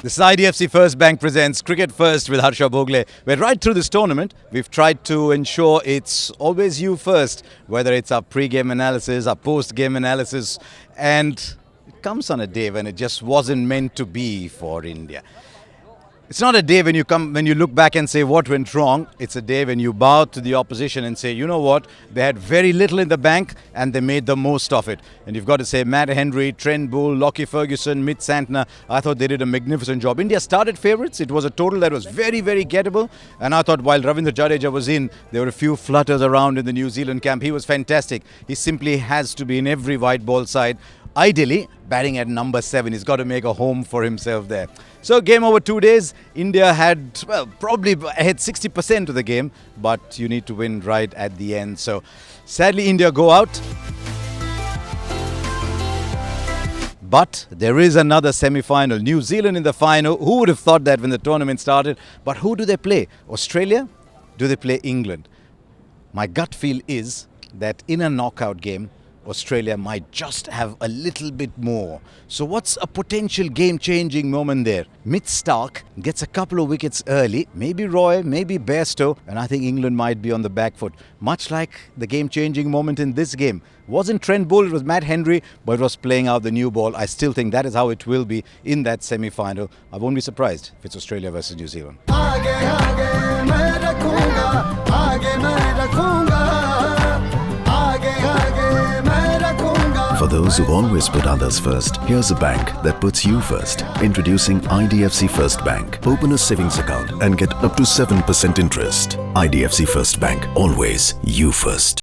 This is IDFC First Bank presents Cricket First with Harsha Bhogle. Where right through this tournament, we've tried to ensure it's always you first, whether it's our pre-game analysis, our post-game analysis, and it comes on a day when it just wasn't meant to be for India. It's not a day when you look back and say what went wrong. It's a day when you bow to the opposition and say, you know what, they had very little in the bank and they made the most of it. And you've got to say Matt Henry, Trent Boult, Lockie Ferguson, Mitch Santner, I thought they did a magnificent job. India started favourites. It was a total that was very, very gettable. And I thought while Ravindra Jadeja was in, there were a few flutters around in the New Zealand camp. He was fantastic. He simply has to be in every white ball side. Ideally, batting at number 7, he's got to make a home for himself there. So game over 2 days, India had, well, probably ahead 60% of the game, but you need to win right at the end. So sadly, India go out. But there is another semi-final. New Zealand in the final. Who would have thought that when the tournament started? But who do they play? Australia? Do they play England? My gut feel is that in a knockout game, Australia might just have a little bit more. So what's a potential game-changing moment there? Mitch Starc gets a couple of wickets early, maybe Roy, maybe Bairstow, and I think England might be on the back foot. Much like the game-changing moment in this game. Wasn't Trent Boult, it was Matt Henry, but it was playing out the new ball. I still think that is how it will be in that semi-final. I won't be surprised if it's Australia versus New Zealand. For those who've always put others first, here's a bank that puts you first. Introducing IDFC First Bank. Open a savings account and get up to 7% interest. IDFC First Bank. Always you first.